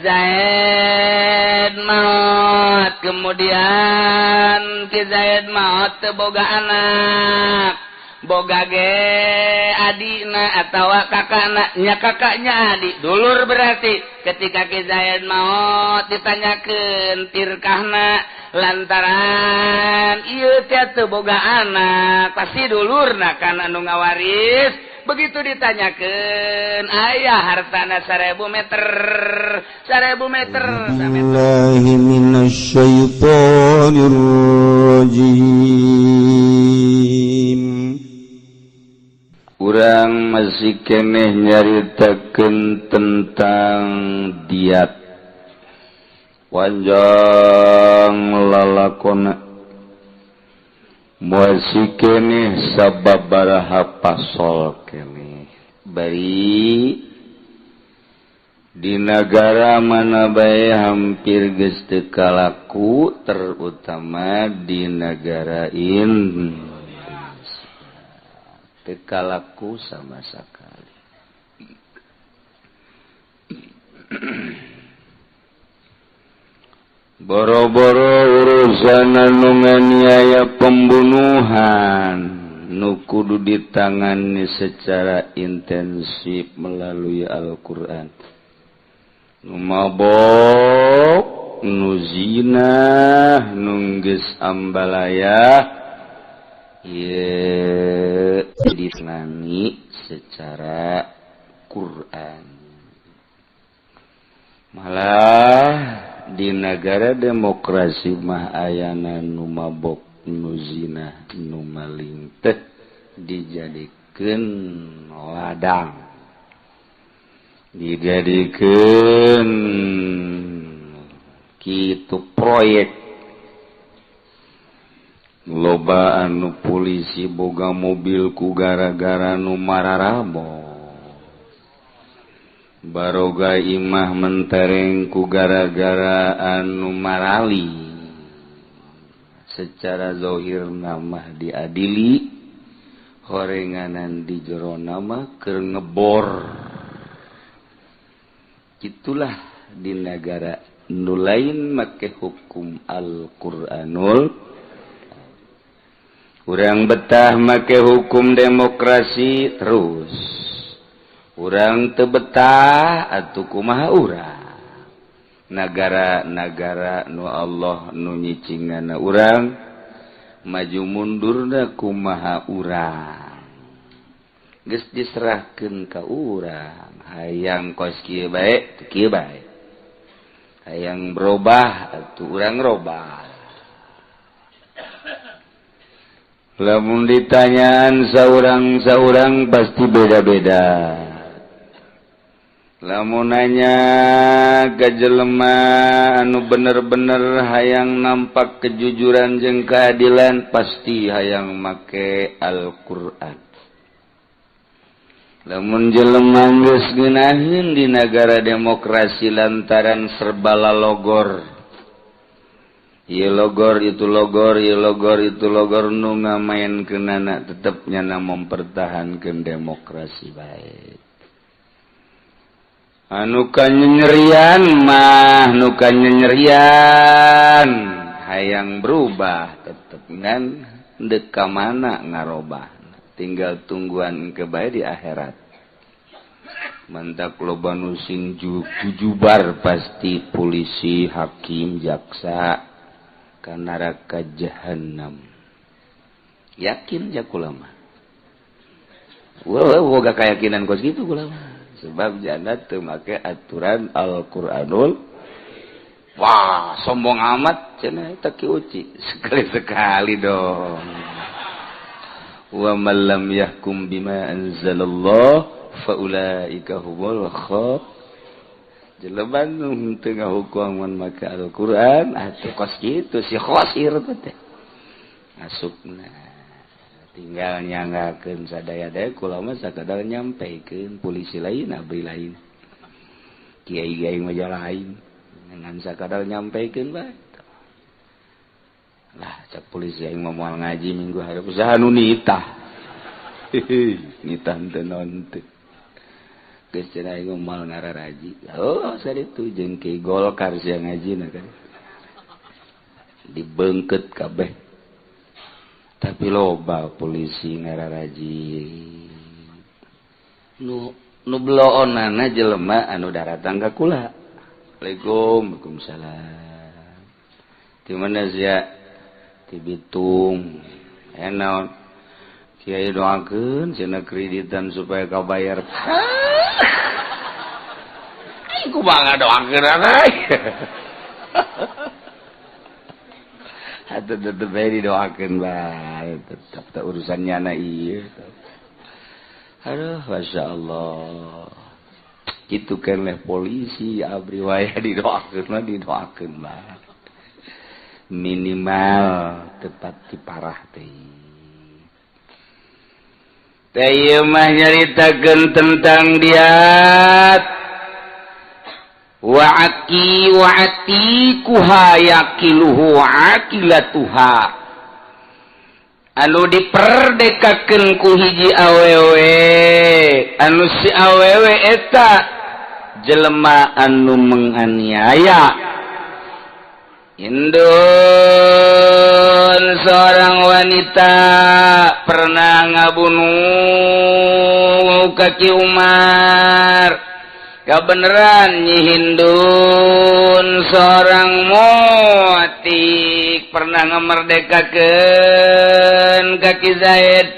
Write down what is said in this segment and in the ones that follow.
Zaid maut, kemudian Ki Zaid maut teu boga anak, boga ge adina atawa kakakna, nya kakaknya adik dulur. Berarti ketika Ki Zaid maut ditanyakeun tirkahna lantaran ieu teh teu boga anak, pasti dulurna kan anu ngawaris. Begitu ditanyakeun aya hartana 1000 meter. Billahi minasyaitonir rajim. Urang masih keneh nyaritakeun tentang diat panjang lalakonna. Masih keneh sababaraha pasol keneh bari di negara mana bae hampir geus teu kalaku, terutama di negara Indonesia teu kalaku sama sekali. Boro-boro urusan anu nganiaya pembunuhan nu kudu ditangani secara intensif melalui Al-Qur'an. Nu mabok, nu zina, nu geus ambalaya ye ditangani secara Qur'an. Malah di negara demokrasi mah ayana nu mabok, nu zina, nu maling teh dijadikeun ladang, dijadikeun kitu proyek. Loba anu polisi boga mobil ku gara-gara nu mararabo, baroga imah mentereng ku gara-gara anu marali. Secara zahir nama diadili, horenganan di jero nama keur ngebor. Itulah di negara nu lain make hukum Al-Qur'anul. Urang betah make hukum demokrasi terus. Urang teu betah atuh kumaha urang. Nagara-nagara nu Allah nu nyicingana urang, maju mundurna kumaha urang. Geus diserahkeun ka urang, hayang kos kieu bae teu kieu bae. Hayang berubah atuh urang robah. Lamun ditanyaan saurang-saurang pasti beda-beda. Lamun nanya ka jelema anu bener-bener hayang nampak kejujuran jeung keadilan, pasti hayang make Al-Qur'an. Lamun jelema geus ngeunaheun di negara demokrasi lantaran serba lalogor, ieu logor itu logor, ieu logor itu logor, nu ngamaenkeunana tetep nyana mempertahankeun demokrasi bae. Anu kanyerian mah nu kanyerian hayang berubah tetep ngan deuk ka mana ngarobah, tinggal tungguan engke bae di akhirat. Mantak loba nu sing jujubar pasti polisi, hakim, jaksa ka neraka jahanam. Yakin jak ulama. Wah, boga keyakinan kos gitu ulama. Sebab jana teu make aturan Al-Qur'anul. Wah, sombong amat cenah eta Ki Uci. Sekali-sekali dong. Wa man lam yahkum bima anzalallah fa ulaika humul khasirun. Jelema nu teu ngahukum mun make Al-Qur'an atuh kos kitu si khosir teh. Asupna tinggal nyanggakeun sadaya-daya kula mah sakadar nyampeikeun, polisi lain abdi lain, kiai-kiai mah lain, ngan sakadar nyampeikeun bae. Lah cak polisi aing mah moal ngaji minggu hareup usaha nu nitah. Nitah teu naon teh. geus cenah aing moal ngararaji. Oh, saditu jeung Ki Golkar sia ngajina kan. Dibeungkeut kabeh. Tapi loba polisi ngararaji. Nu bloonana jelema anu daratang ka kula. Waalaikumsalam. Di mana sia? Di Bitung. Enaon? Kiai doakeun cenah kreditan supaya kabayar. Ku bangga doakeun anai. Tetep bae didoakeun bae, tetep urusannya na ieu. Aduh, Masya Allah. Gitu kan leh polisi abri waya didoakeun mah. Minimal tepat diparah teh. Teh ieu mah nyaritakeun tentang diat wa'ati kuha yakiluhu akilatuha anu diperdekakeun ku hiji awewe anu si awewe eta jelema anu menganiaya. Indun seorang wanita pernah ngabunuh kaki Umar. Kebenaran Nyi Hindun seorang mutik pernah ngamerdekakeun kaki Zaid.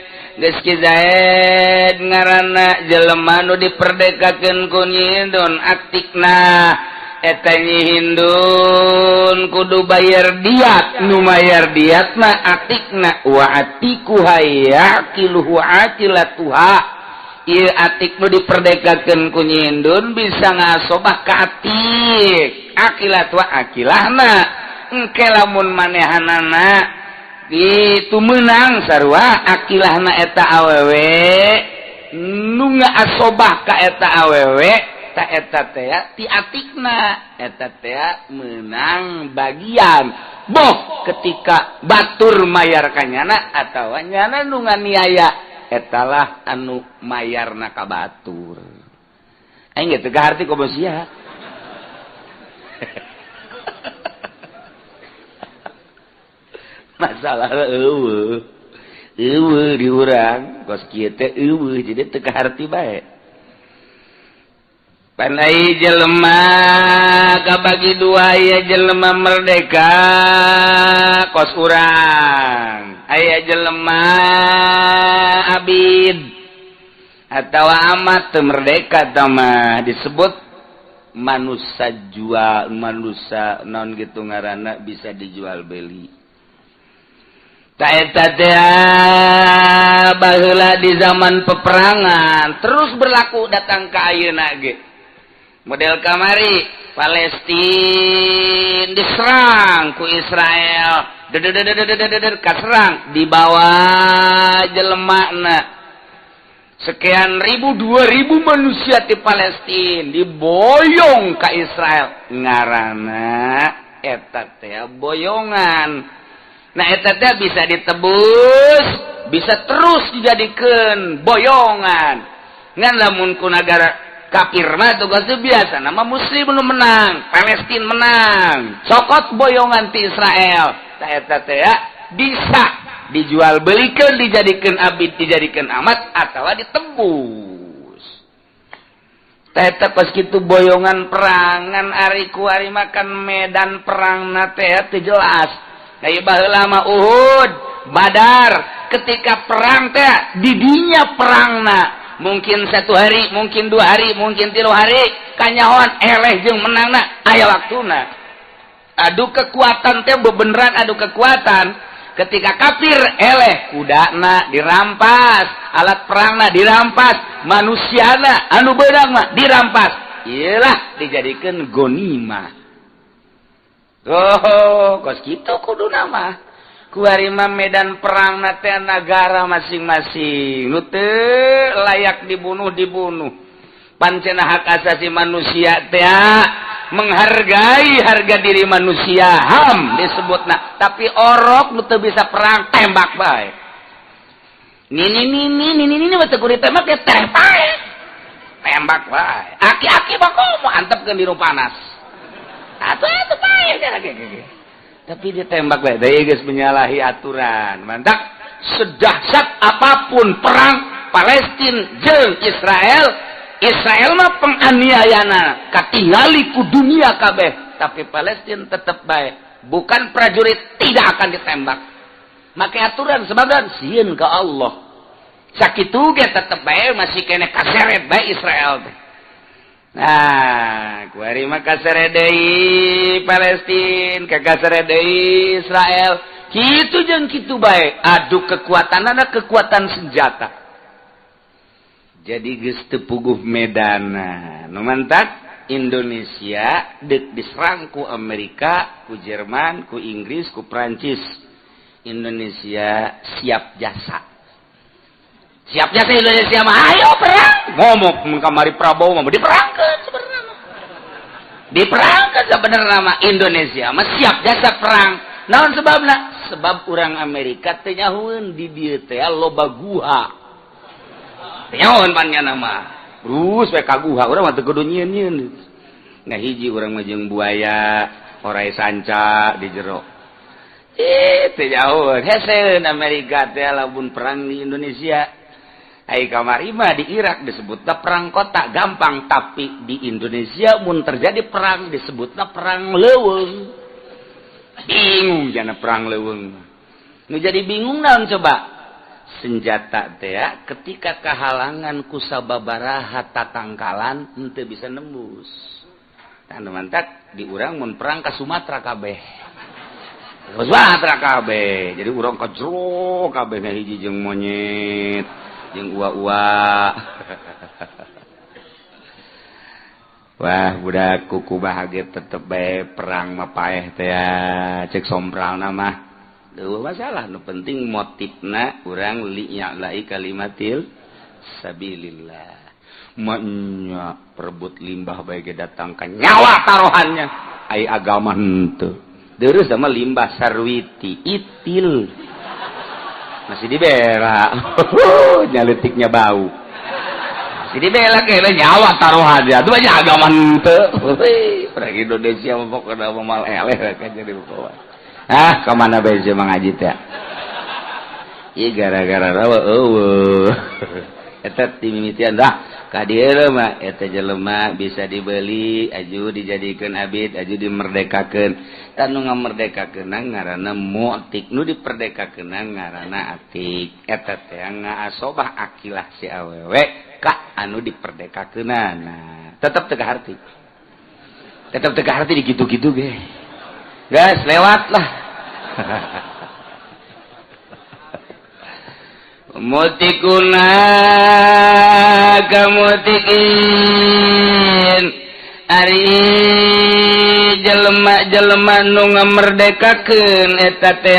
Geus Ki Zaid ngaranna jelema nu diperdekakeun ku Nyi Hindun atikna eta Nyi Hindun kudu bayar diat. Nu mayar diat mah atikna wa atiku hayakiluhu akilatuha. Ieu atik nu diperdekakeun ku Nyi Hindun bisa ngasobah ka atik. Akilat wa akilahna. Engke lamun manehanana itu meunang sarua akilahna eta awewe nu ngaasobah ka eta awewe ta eta teh ti atikna eta teh meunang bagian. Boh ketika batur mayar ka nyana atawa nyana nu nganiaya etalah anu mayarna ka batur. Aing ge teu harti komo sia. Masalah eueuh di urang kos kieu teh eueuh jadi teu harti bae. Pan ai jelema kabagi dua aya jelema merdeka kos urang. Aya jelema abid atau amat merdeka tama disebut manusia jual manusia non gitu ngaranna bisa dijual beli. Ta eta teh baheula di zaman peperangan terus berlaku datang ka ayeuna ge. Model kamari Palestina diserang ku Israel. Kaserang di bawah jelemana sekian ribu 2000 manusia di Palestina diboyong ke Israel ngaranna eta teh boyongan. Nah eta teh bisa ditebus bisa terus dijadikeun boyongan ngan lamun ku negara kafir mah tugas biasa nama muslim nu menang Palestina menang sokot boyongan ti Israel. Ta eta teh bisa dijual belikeun dijadikeun abid dijadikeun amat atawa ditebus. Ta eta pas kitu boyongan perangan ari ku ari makan medan perangna teh teu jelas. Kayak baheula mah Uhud, Badar ketika perang teh di dinya perangna mungkin 1 hari, mungkin 2 hari, mungkin 3 hari kanyahoan eleh jeung menangna aya waktuna. Adu kekuatan teh bebeneran adu kekuatan ketika kafir eleh kudana dirampas alat perangna dirampas manusiana anu beunang mah dirampas iyalah dijadikeun gonimah. Oh kos kitu kuduna mah ku ari mah medan perangna teh negara masing-masing nu teu layak dibunuh pancen hak asasi manusia teh menghargai harga diri manusia HAM disebutna tapi orok nu teu bisa perang tembak bae. Nini mah teu kudu tembak ya teh bae. tembak wae. Aki-aki mah komo antepkeun di nu panas. Atuh bae tapi ditembak bae deui geus menyalahi aturan. Mantap. Sedahsyat apapun perang Palestina jeung Israel mah penganiayana katingali ku dunia kabeh, tapi Palestina tetep bae. Bukan prajurit tidak akan ditembak. Make aturan sebabna sieun ka Allah. Sakitu ge tetep bae masih kene kaseret bae Israel teh. Nah, kuari mah kaseret deui Palestina, kaseret deui Israel. Kitu jeung kitu bae. Adu kekuatanana kekuatan senjata. Jadi geus teu puguh medana. Nu mantak Indonesia deuk diserang ku Amerika, ku Jerman, ku Inggris, ku Prancis. Indonesia siap jasa. Siap jasa Indonesia mah ayo perang. Ngomong kamari Prabowo mah diperangkeun sebenarnya. Diperangkeun sebenarnya mah Indonesia mah siap jasa perang. Naon sebabna? Sebab urang Amerika teh nyahoeun di dieu teh loba guha. Nyahoeun panjana mah. Terus we ka guha urang mah teu kudu nyieun-nyieun. Nah hiji urang mah jeung buaya, orai sanca di jero. Teh nyahoeun heseueun Amerika teh lamun perang di Indonesia. Ai kamari mah di Irak disebutna perang kota gampang, tapi di Indonesia mun terjadi perang disebutna perang leuweung. Bingung jana perang leuweung. Nu jadi bingung naon coba? Senjata teh ketika kahalangan ku sababaraha tatangkalan henteu bisa nembus. Tah mantak di urang mun perang ka Sumatera kabeh. Sumatera kabeh. Jadi urang kajro kabeh hiji jeung monyet, jeung ua-ua. Wah, budak kuku bahagia tetep bae perang mah paeh teh cek sompralna mah. Teu masalah, nu penting motifna urang li'ya'la'i kalimatil sabilillah. Manya perebut limbah bae ge datang ka nyawa taruhannya. Ai agama henteu. Deureuh sama limbah sarwiti, itil. Masih dibela. Nyaletiknya bau. Masih dibela kayaknya nyawa taruhannya. Itu aja agama henteu. Perang Indonesia mah pokona mal eleh kan jadi bawa. Kemana bae mang Haji teh? Ieu gara-gara rawa eueuh. Eta timimitian dah ka dieu mah eta jelema bisa dibeli, aju dijadikeun abid, aju dimerdekakeun. Tanu ngamerdekakeun ngaranna mu'tik, nu diperdekakeun ngaranna atik. Eta teh ngaasobah akilah si awewe ka anu diperdekakeunana. Tetep teu harti. Tetep teu harti dikitu-kitu ge. Gas lewat lah. Mutikuna kamutikin ari jelema-jelema nu ngamerdekakeun eta teh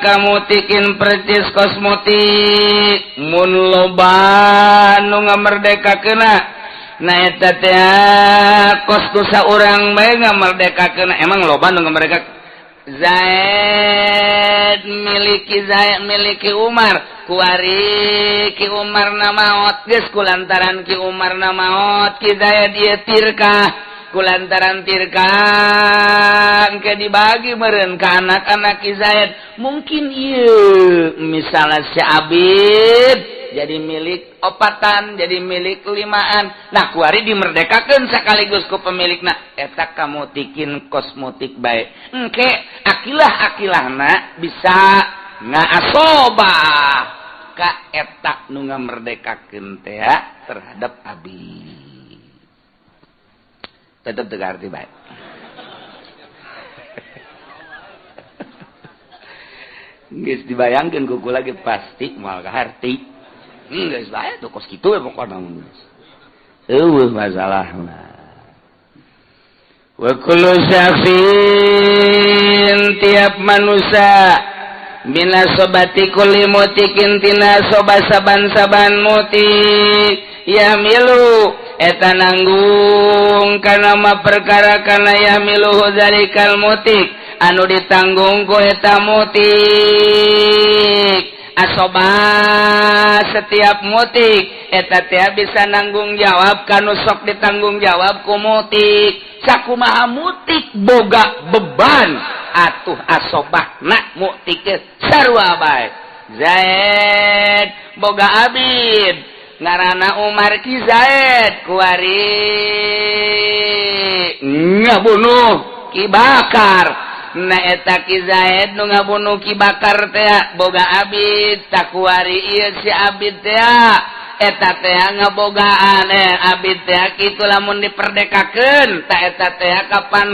kamutikin percis kosmotik mun loba nu ngamerdekakeunna. Nah eta teh kos ku saurang bae ngamerdekakeun. Emang loba nu ngamerdekakeun? Zaid miliki Umar, kuari Ki Umar namaot geus kulantaran Ki Umar namaot Ki Zaid ieu tirkah kulantaran tirkah engke dibagi meureun ka anak-anak Ki Zaid. Mungkin ieu misalnya si Abid jadi milik opatan, jadi milik limaan. Nah, kuari dimerdekakeun sakaligus ku pemilikna. Eta kamutikin kosmotik bae. Engke akilah-akilahna bisa ngaasobah ka eta nu ngamerdekakeun teh terhadap abdi. Tetep teu arti bae. Geus dibayangkeun ku lagi pasti moal kaharti. Geus bae tuh kos kitu we pokona. Eueuh masalahna. Wa kullu syaksin tiap manusia minasobati kulli mutikin tina soba saban-saban mutik ya milu eta nanggung kana ma perkara kana ya milu zalikal mutik anu ditanggung ku eta mutik asobah setiap mutik eta teh bisa nanggung jawab kanu sok ditanggung jawab ku mutik sakumaha mutik boga beban atuh asobahna mutik sarua bae Zaid boga abid ngaranna Umar Ki Zaid kuari ngabunuh Ki Bakar na eta Ki Zaid nu ngabunuh Ki Bakar teh boga abid tak kuari ieu si abid teh eta teh ngabogaan abid teh kitu lamun diperdekakeun ta eta teh kapan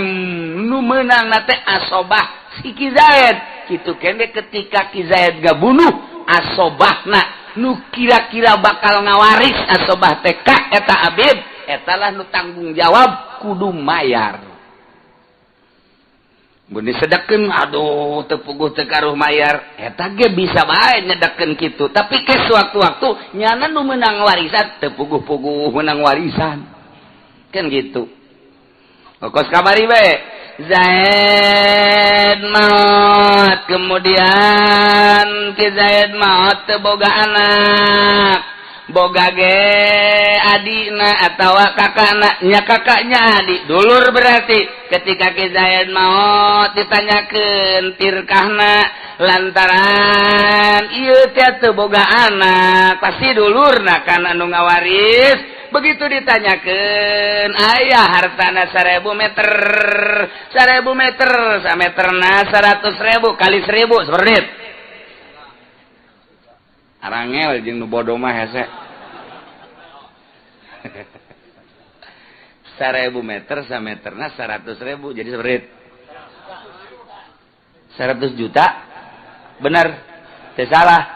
nu meunang na teh asobah si Ki Zaid kitu kene ketika Ki Zaid ngabunuh asobahna nu kira-kira bakal ngawaris asobah teh ka eta abid eta lah nu tanggung jawab kudu mayar mun disedekeun aduh teu puguh teu karuh mayar eta ge bisa bae nyedekeun kitu tapi ke suatu-waktu nyana nu meunang warisan teu puguh-puguh meunang warisan kan gitu kos kamari bae Zaid maut kemudian Ki Zaid maut teu boga anak boga ge adina atawa kakakna nya kakaknya adik dulur berarti ketika Ki Zaid maut ditanyakeun tirkahna lantaran ieu teh teu boga anak pasti dulurna kan anu ngawaris begitu ditanyakeun aya hartana 1000 meter 1000 meter sameterna 100.000 kali 1000 seperti arangel jeung nu bodoh mah hese 1000 meter sameterna 100.000 jadi seperti 100 juta bener teu salah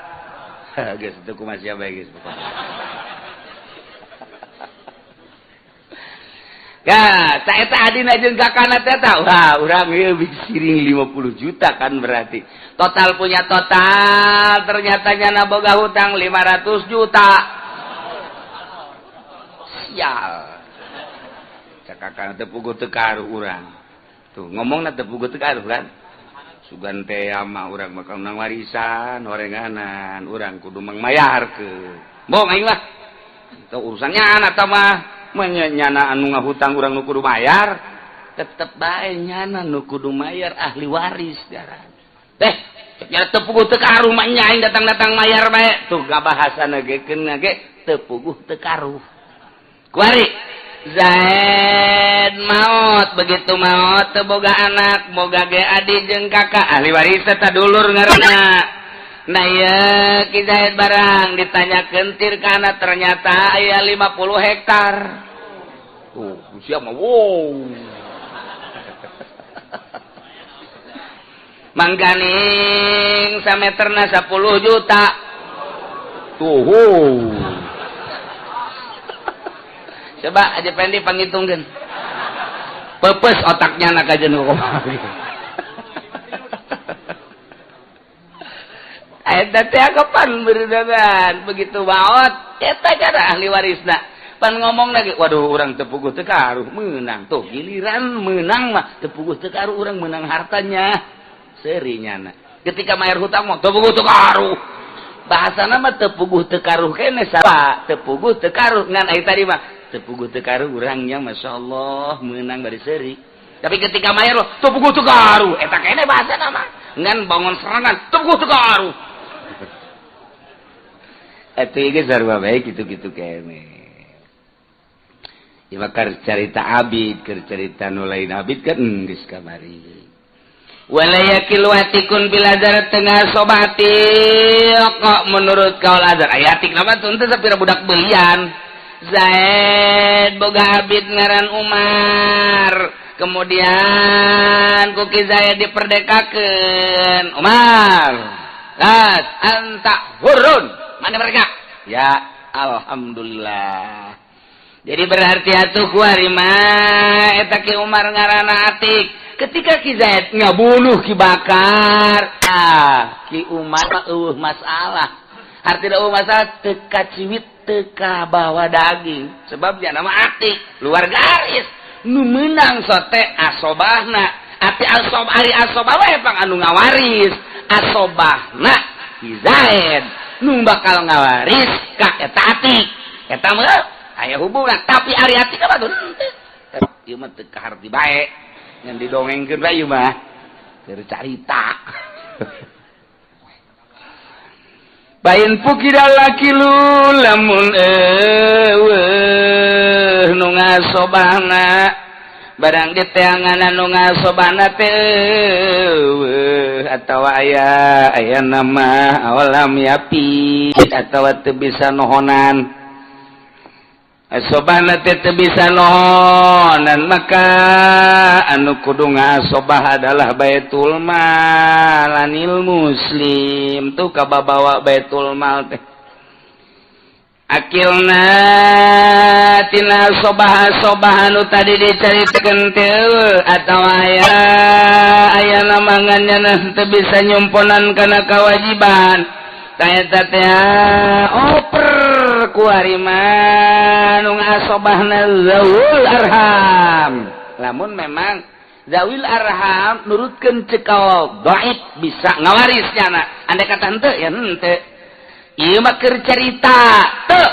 geus teu kumaha sia bae geus ya, saeta adina jeung kakana teh tah. Wah, urang ieu siring 50 juta kan berarti. Total punya total ternyata nyana boga hutang 500 juta. Sial. Cak kakana teh puguh teu karuh urang. Tuh, ngomongna teu puguh teu karuh kan. Sugan teh mah urang bakal menang warisan, horenganan, urang kudu mangmayarkeun. Bong aing mah. Teu urusannya anak tah mah. Nyana anu ngahutang urang nu kudu mayar tetep bae nyana nu kudu mayar ahli waris daran teh nya teu puguh teu karuh mah nya aing datang-datang mayar bae tuh gabahasana ge keun ge teu puguh teu karuh kuari Zaid maut begitu maut teu boga anak boga ge adi jeung kakak ahli waris teh dulur ngaranna nah ya Ki Zaid barang ditanyakeun tirkana ternyata aya 50 hektar. Oh, siapa wow. Mangganing sameterna 10 juta. Tuh. Coba aja pendi pangitungkeun. Pepes otaknya anak aja nu eta teh kapan beureudan begitu maot eta cara ahli warisna pan ngomong lagi waduh urang teu puguh teu karuh meunang tuh giliran meunang mah teu puguh teu karuh urang meunang hartanya seurinyana ketika mayar hutang mah teu puguh teu karuh bahasana mah teu puguh teu karuh kene saha teu puguh teu karuh ngan ai tadi mah teu puguh teu karuh urangnya masyaallah meunang bari seuri tapi ketika mayar teu puguh teu karuh eta kene bahasana mah ngan bangun serangan teu puguh teu karuh itu ge sarua bae kitu-kitu kene. Ieu keur carita abid, keur carita nu lain abid kan geus kamari. Wala yakilu atikun bil azar tengah sobati kok menurut kaul azar ayatik nama teu teu sapira budak beulian. Zaid boga abid ngaran Umar. Kemudian ku Ki Zaid diperdekakeun. Umar, las anta hurun. Mana mereka? Ya, alhamdulillah. Jadi berarti atuh kuari mah eta Ki Umar ngaranna atik. Ketika Ki Zaid ngabunuh Ki Bakar, Ki Umar mah masalah. Artina masalah teu kaciwit teu ka bawa daging. Sebab nya nama atik, luar garis. Nu meunang sote asobahna. Ati asobah ari asobah wae pang anu ngawaris. Asobahna Ki Zaid nu bakal ngawaris ka eta Atik. Eta mah aya hubungan, tapi ari Atik apa tuh? Ieu mah teu kaharti bae. Ngan didongengkeun bae ieu mah. Keur carita. Bain pukidal lakilu lamun nu ngasobahna barang diteangan nu ngasobahna teh atawa aya nama awalam yapi atawa teu bisa nohonan asobahna teh teu bisa nohonan maka anu kudu ngasobah adalah baitul mal anil muslim tuh kababawa baitul mal teh akilna tina sobah anu tadi dicaritakeun teh atawa aya namanganna teu bisa nyumponan kana kewajiban taeta teh oper ku ari mah nu ngasobahna zawul arham lamun memang zawil arham nurutkeun cekal dhaif bisa ngawaris cenah andai kata henteu ya henteu ieu mah keur carita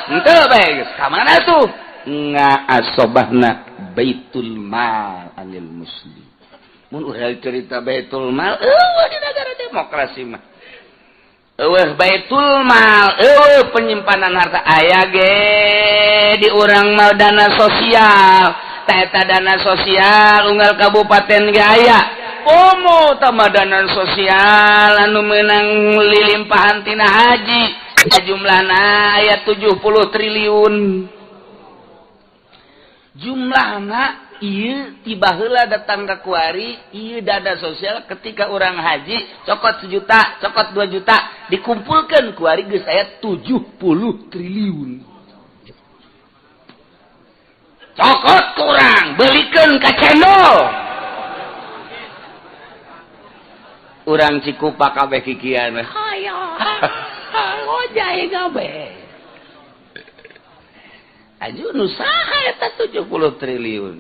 henteu bae ka mana tuh ngasobahna baitul mal anil muslim mun urang cerita baitul mal di negara demokrasi mah baitul mal penyimpanan harta aya ge di urang mal dana sosial eta dana sosial unggal kabupaten ge aya pomo tamadanan sosial anu meunang lilimpahan tina haji jumlahna aya 70 triliun jumlahna ieu tiba heula datang ka kuari ieu dana sosial ketika urang haji cokot 1 juta cokot 2 juta dikumpulkeun kuari geus aya 70 triliun cokot kurang belikeun ka cendol urang Cikupa kabeh kikian hayo ngojay kabeh aju nu saha eta 70 triliun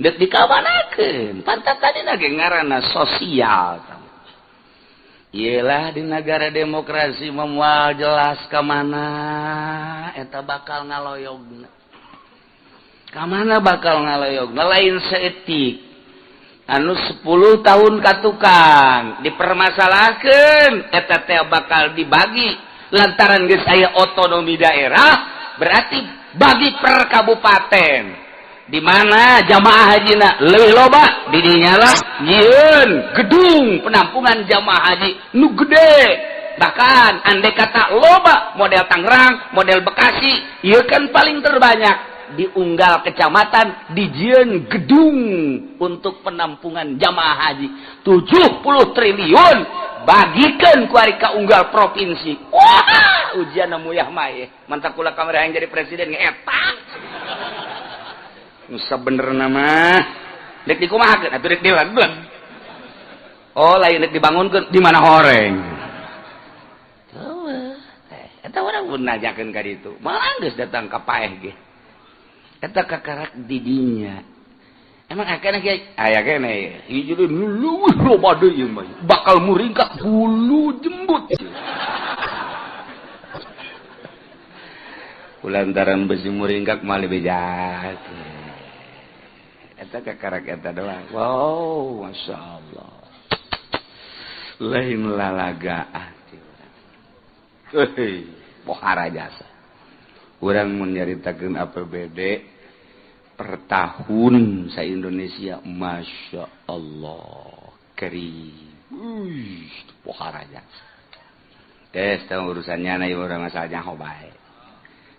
dek dikawanakeun pantat tadi ge ngaranna sosial iyalah di negara demokrasi memual jelas ka mana eta bakal ngaloyogna ka mana bakal ngaloyogna lain seetik anu 10 tahun ka tukang dipermasalahkeun eta teh bakal dibagi lantaran geus aya otonomi daerah berarti bagi per kabupaten di mana jamaah hajina leuwih loba di dinya lah nyieun gedung penampungan jamaah haji nu gede bahkan andai kata loba model Tangerang model Bekasi ieu kan paling terbanyak di unggal kecamatan dijieun gedung untuk penampungan jamaah haji 70 triliun bagikeun ku ari ka unggal provinsi wah ujian muyah mah mantap kula kamera yang jadi presiden eta nusa bener nama dek dikumahakeun atuh dek dilaguan oh lain dek dibangunkeun di mana horeng eta urang mun najakeun ka ditu malah geus datang ka paeh ge eta kakarak di dinya emang akana ge aya kene ieu jadi leuwih loba deui ieu mah bakal muringkak bulu jembut kulantaran besi muringkak mah lebih jahat eta kakarak eta doang wow masyaallah lain lalagaan pohara jasa urang mun nyaritakeun APBD per tahun sa Indonesia masya Allah karim pohara jasa tes tong urusannya na urang asalnya bae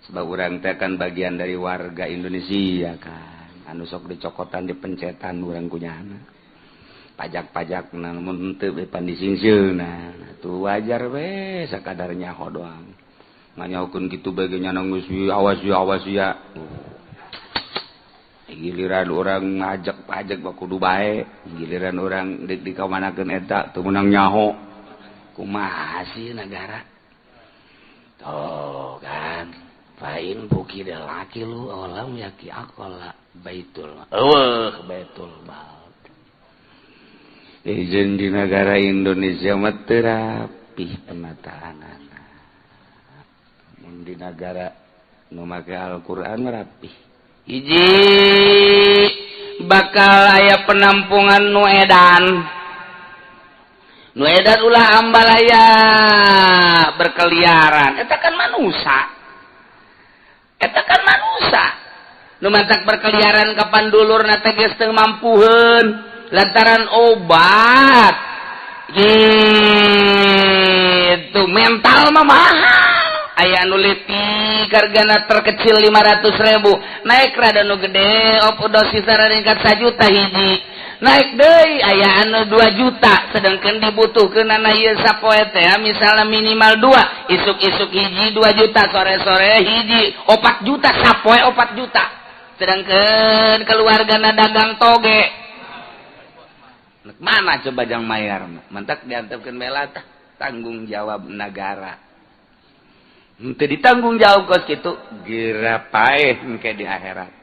sebab urang teh kan bagian dari warga Indonesia kan anu sok dicokotan dipencetan urang kunyana pajak-pajakna mun teu pan disingseuna atuh wajar we sakadarnya ho doang nganyakeun kitu bae nyana geus awas ya giliran urang ngajak pajak mah kudu bae giliran urang deuk dikamanakeun eta teu meunang nyaho kumaha sih negara tuh kan Fain buki dah laki lu awalam yaki akola baitul baitul mal. Izin di negara Indonesia mah teu rapih penataanana. Mun di negara nu make Al-Qur'an rapih. Hiji bakal aya penampungan nu edan. Nu edan ulah ambalaya berkeliaran. Eta kan manusia. Nu mantak berkeliaran kapan dulurna teh geus teu mampuheun lantaran obat. Gitu mental mah mahal. Aya anu leutik hargana terkecil 500.000, naik rada nu gede dosis saraningkat 1 juta hiji. Naik deui aya anu 2 juta, sedangkan dibutuhkeunana ieu sapoe teh misalna minimal 2, isuk-isuk hiji 2 juta, sore-sore hiji 4 juta, sapoe 4 juta. Sedangkan keluargana dagang toge. Mana coba jang mayar? Mantak diantepkeun bela tanggung jawab negara. Henteu ditanggung jawab kos kitu, geura paeh engke di akhirat.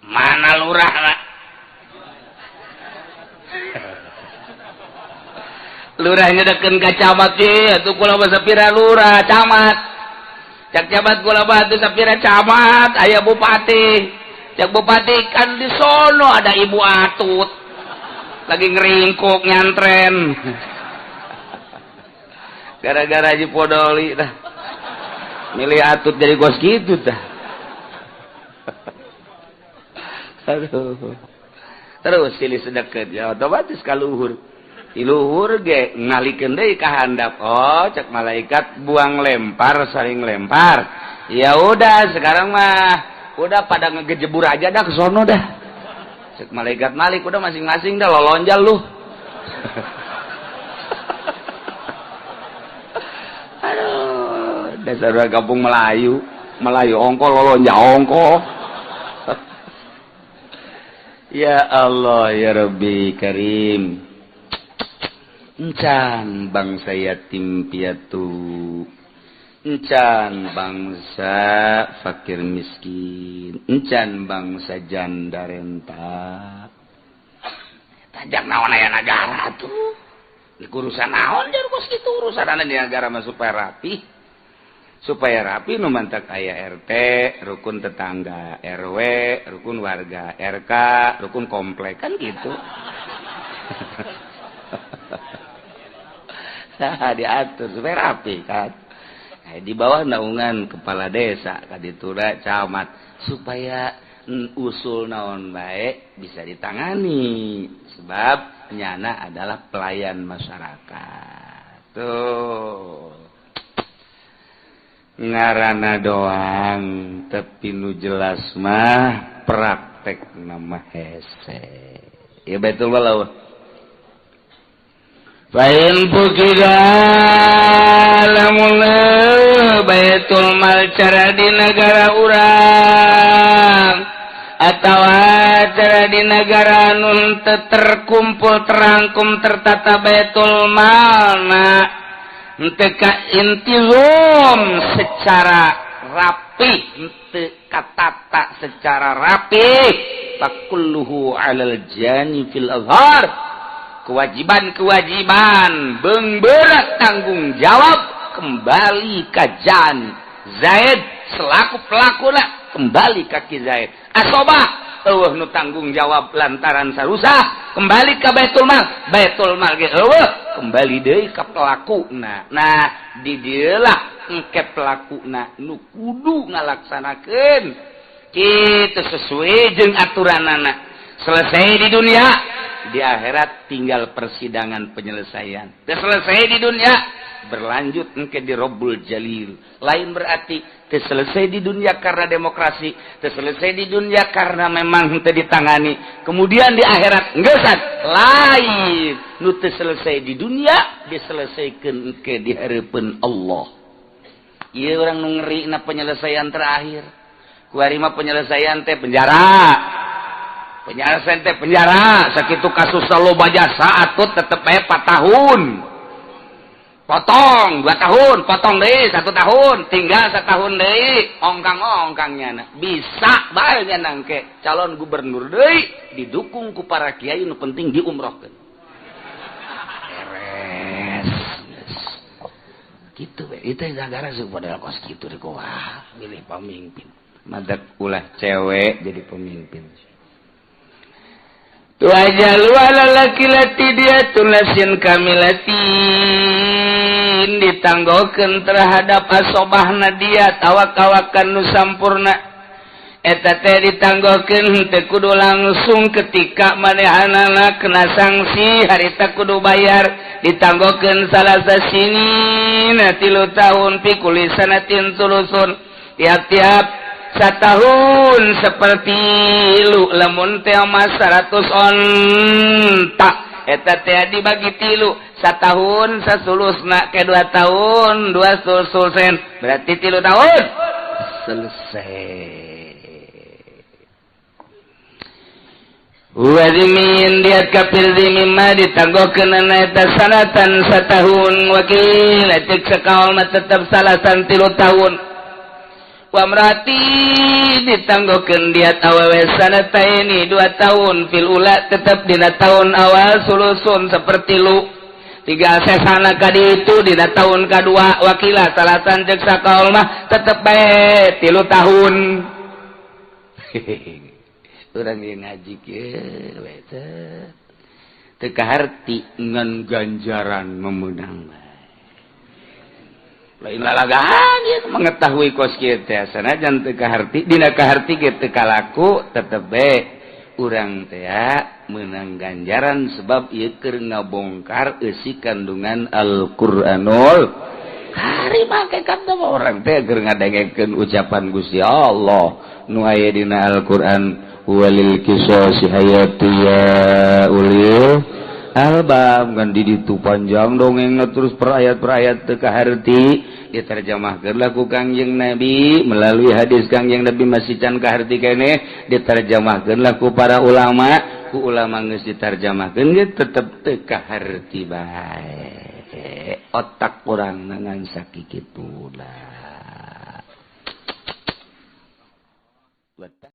Mana lurahna? Lurah nyedekeun ka camat ye, atuh kula mah sapira lurah, camat. Cak camat kula mah atuh sapira camat, aya bupati. Cak bupati kan di sono ada ibu atut. Lagi ngeringkuk nyantren. Gara-gara Haji Podoli dah. Milih atut jadi gos gitu dah. Aduh. Terus silih sedeket ya otomatis ka luhur. Di luhur ge ngalikeun deui ka handap. Oh, cek malaikat buang lempar, saling lempar. Ya udah sekarang mah udah pada ngegejebur aja dah ke sono dah. Cek malaikat Malik udah masing-masing dah lolonjal lu. Aduh, dasar kampung Melayu ongko lolonjal ongko. Ya Allah ya Rabbi Karim. Encan bangsa yatim piatu. Encan bangsa fakir miskin, encan bangsa janda renta. Tajak naon aya negara tuh. Di urusan naon jar kos kitu urusanana di negara mah supaya rapi. Supaya rapi nu mantak aya RT, rukun tetangga, RW, rukun warga, RK, rukun komplek kan gitu. Nah, diatur supaya rapi kan. Di bawah naungan kepala desa kaditura camat supaya usul naon baik bisa ditangani sebab nyana adalah pelayan masyarakat tuh ngarana doang tapi nu jelas mah praktek nama hese ya betul walau Fain pukida lamun baitul mal cara di negara urang atawa cara di negara nun terkumpul terangkum tertata baitul mal na henteu ka intizam secara rapi henteu katata secara rapi fakulluhu alal jani fil azhar kewajiban berat tanggung jawab kembali ke Jan Zaid selaku pelakuna kembali ke Ki Zaid asobah nu tanggung jawab lantaran sarusa kembali ke Baitul Mal ge kembali deui ka pelakuna nah di dieu lah engke pelakuna nu kudu ngalaksanakeun kitu sesuai jeung aturanana selesai di dunia di akhirat tinggal persidangan penyelesaian. Dah selesai di dunia, berlanjut engke di Rabbul Jalil. Lain berarti selesai di dunia karena demokrasi, selesai di dunia karena memang henteu ditangani. Kemudian di akhirat ngeusan lain. Nu teu selesai di dunia diselesaikeun engke di hareupeun Allah. Ieu urang nu ngeurina penyelesaian terakhir. Kuari mah penyelesaian teh penjara. Penyelesaian teh penjara sakitu kasus loba jasa atut tetep bae 4 tahun. Potong 2 tahun, potong deui 1 tahun, tinggal 1 tahun deui, ongkang-ongkangnya bisa bae nyanang ke calon gubernur deui didukung ku para kiai nu penting diumrohkeun. Beres. gitu itu negara supaya kos gitu deh wah milih pemimpin madak ulah cewek jadi pemimpin tu aja lu ala laki-laki dia tunasin kamilatin ditanggokeun terhadap asobahna dia tawak-tawakan nu sampurna eta teh ditanggokeun teu kudu langsung ketika manehanana kena sanksi harita kudu bayar ditanggokeun salasa sinina 3 tahun pi kulli sanatin tulusun tiap-tiap satahun seperti lu lamun teh mas 100 onta eta teh dibagi 3 satahun sasulusna ke 2 tahun 2 sulusen berarti 3 tahun selesai. Wazimin dia kafir zimma ditanggokeun eta sanatan satahun wakil cek sakaul mah tetep salasan 3 tahun wa amrati ditanggokeun dia awewe sanataini 2 tahun fil ula tetep dina tahun awal sulusun seperti lu 3 sesana kadi itu dina tahun kadua wakila salasan cek sakaul mah tetep bae 3 tahun orang yang ngaji ke teu kaharti ngan ganjaran memenang lain lalagaan ieu mengetahui kos kieu teh sanajan teu kaharti dina kaharti ge teu kalaku tetep bae urang teh meunang ganjaran sebab ieu keur ngabongkar eusi kandungan Al-Qur'anul Karim hakikat mah orang teh keur ngadengekeun ucapan Gusti Allah nu aya dina Al-Qur'an walil qisasi hayati ya ulil albab kan di ditu panjang dongengna terus per ayat teu kaharti diterjemahkeun ku Kangjeng Nabi melalui hadis Kangjeng Nabi masih can kaharti keneh diterjemahkeun ku para ulama ku ulama geus diterjemahkeun ge tetep teu kaharti bae otak urang ngan sakikituna